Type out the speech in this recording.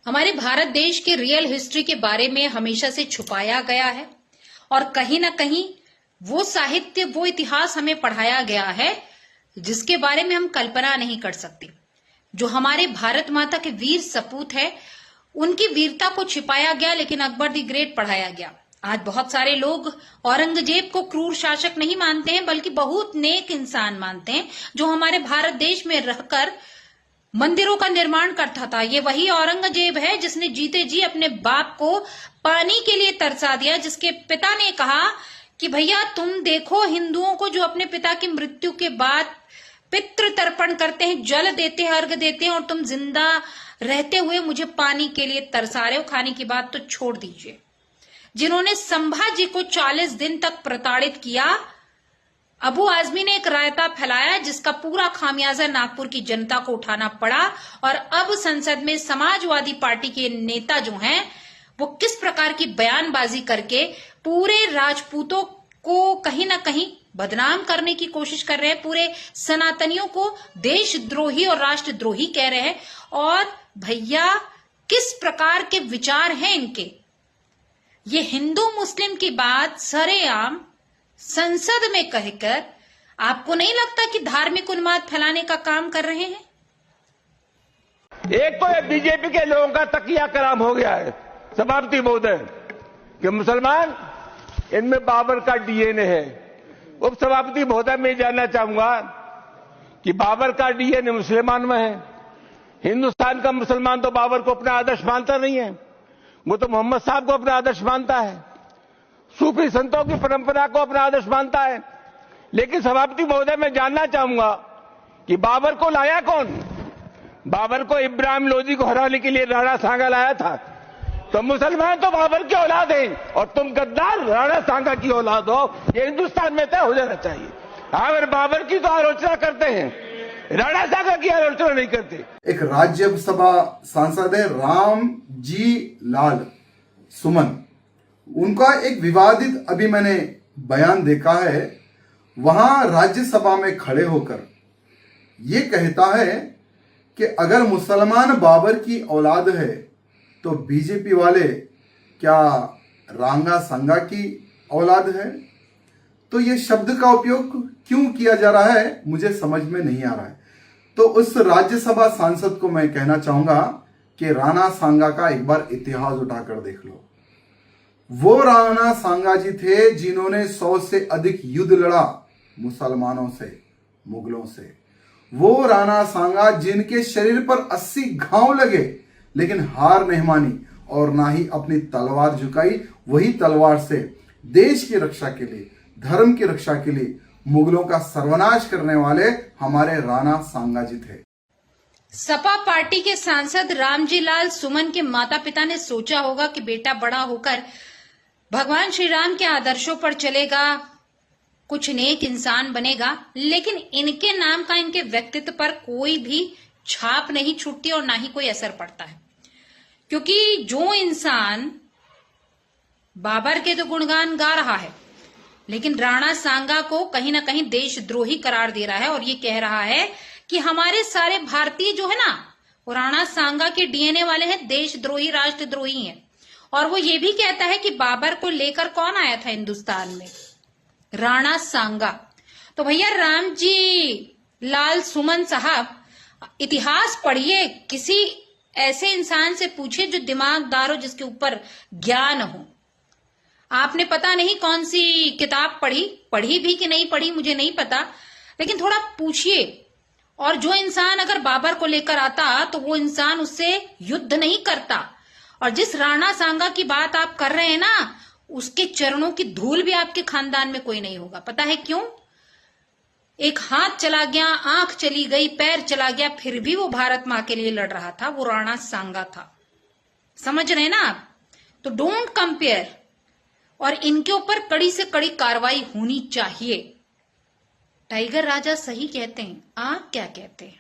हमारे भारत देश के रियल हिस्ट्री के बारे में हमेशा से छुपाया गया है और कहीं ना कहीं वो साहित्य, वो इतिहास हमें पढ़ाया गया है जिसके बारे में हम कल्पना नहीं कर सकते। जो हमारे भारत माता के वीर सपूत है, उनकी वीरता को छिपाया गया, लेकिन अकबर द ग्रेट पढ़ाया गया। आज बहुत सारे लोग औरंगजेब को क्रूर शासक नहीं मानते हैं, बल्कि बहुत नेक इंसान मानते हैं, जो हमारे भारत देश में रहकर मंदिरों का निर्माण करता था। ये वही औरंगजेब है जिसने जीते जी अपने बाप को पानी के लिए तरसा दिया, जिसके पिता ने कहा कि भैया तुम देखो हिंदुओं को जो अपने पिता की मृत्यु के बाद पितृ तर्पण करते हैं, जल देते हैं, अर्घ देते हैं, और तुम जिंदा रहते हुए मुझे पानी के लिए तरसा रहे हो, खाने की बात तो छोड़ दीजिए। जिन्होंने संभाजी को 40 दिन तक प्रताड़ित किया, अबू आजमी ने एक रायता फैलाया जिसका पूरा खामियाजा नागपुर की जनता को उठाना पड़ा। और अब संसद में समाजवादी पार्टी के नेता जो हैं, वो किस प्रकार की बयानबाजी करके पूरे राजपूतों को कहीं ना कहीं बदनाम करने की कोशिश कर रहे हैं, पूरे सनातनियों को देशद्रोही और राष्ट्रद्रोही कह रहे हैं। और भैया किस प्रकार के विचार हैं इनके। ये हिंदू मुस्लिम की बात सरेआम संसद में कहकर आपको नहीं लगता कि धार्मिक उन्माद फैलाने का काम कर रहे हैं? एक तो ये बीजेपी के लोगों का तकिया कलाम हो गया है सभापति महोदय कि मुसलमान, इनमें बाबर का डीएनए है। उप सभापति महोदय, मैं जानना चाहूंगा कि बाबर का डीएनए मुसलमान में है। हिंदुस्तान का मुसलमान तो बाबर को अपना आदर्श मानता नहीं है, वो तो मोहम्मद साहब को अपना आदर्श मानता है, सूफी संतों की परंपरा को अपना आदर्श मानता है। लेकिन सभापति महोदय, मैं जानना चाहूंगा कि बाबर को लाया कौन? बाबर को इब्राहिम लोधी को हराने के लिए राणा सांगा लाया था। तो मुसलमान तो बाबर की औलाद हैं और तुम गद्दार राणा सांगा की औलाद हो, ये हिंदुस्तान में तय हो जाना चाहिए। अगर बाबर की तो आलोचना करते हैं, राणा सांगा की आलोचना नहीं करते। एक राज्यसभा सांसद है राम जी लाल सुमन, उनका एक विवादित अभी मैंने बयान देखा है। वहां राज्यसभा में खड़े होकर ये कहता है कि अगर मुसलमान बाबर की औलाद है तो बीजेपी वाले क्या रांगा संगा की औलाद है? तो ये शब्द का उपयोग क्यों किया जा रहा है मुझे समझ में नहीं आ रहा है। तो उस राज्यसभा सांसद को मैं कहना चाहूंगा कि राणा सांगा का एक बार इतिहास उठाकर देख लो। वो राणा सांगा जी थे जिन्होंने 100 से अधिक युद्ध लड़ा मुसलमानों से, मुगलों से। वो राणा सांगा जिनके शरीर पर 80 घाव लगे लेकिन हार नहीं मानी और ना ही अपनी तलवार झुकाई। वही तलवार से देश की रक्षा के लिए, धर्म की रक्षा के लिए मुगलों का सर्वनाश करने वाले हमारे राणा सांगा जी थे। सपा पार्टी के सांसद रामजी लाल सुमन के माता पिता ने सोचा होगा कि बेटा बड़ा होकर भगवान श्री राम के आदर्शों पर चलेगा, कुछ नेक इंसान बनेगा, लेकिन इनके नाम का इनके व्यक्तित्व पर कोई भी छाप नहीं छूटती और ना ही कोई असर पड़ता है। क्योंकि जो इंसान बाबर के तो गुणगान गा रहा है, लेकिन राणा सांगा को कहीं ना कहीं देशद्रोही करार दे रहा है और ये कह रहा है कि हमारे सारे भारतीय जो है ना, वो राणा सांगा के डीएनए वाले हैं, देशद्रोही, राष्ट्रद्रोही हैं। और वो ये भी कहता है कि बाबर को लेकर कौन आया था हिंदुस्तान में? राणा सांगा। तो भैया रामजी लाल सुमन साहब, इतिहास पढ़िए, किसी ऐसे इंसान से पूछिए जो दिमागदार हो, जिसके ऊपर ज्ञान हो। आपने पता नहीं कौन सी किताब पढ़ी भी कि नहीं पढ़ी, मुझे नहीं पता, लेकिन थोड़ा पूछिए। और जो इंसान अगर बाबर को लेकर आता तो वो इंसान उससे युद्ध नहीं करता। और जिस राणा सांगा की बात आप कर रहे हैं ना, उसके चरणों की धूल भी आपके खानदान में कोई नहीं होगा। पता है क्यों? एक हाथ चला गया, आंख चली गई, पैर चला गया, फिर भी वो भारत मां के लिए लड़ रहा था, वो राणा सांगा था। समझ रहे हैं ना आप? तो डोंट कंपेयर। और इनके ऊपर कड़ी से कड़ी कार्रवाई होनी चाहिए। टाइगर राजा सही कहते हैं, आप क्या कहते हैं?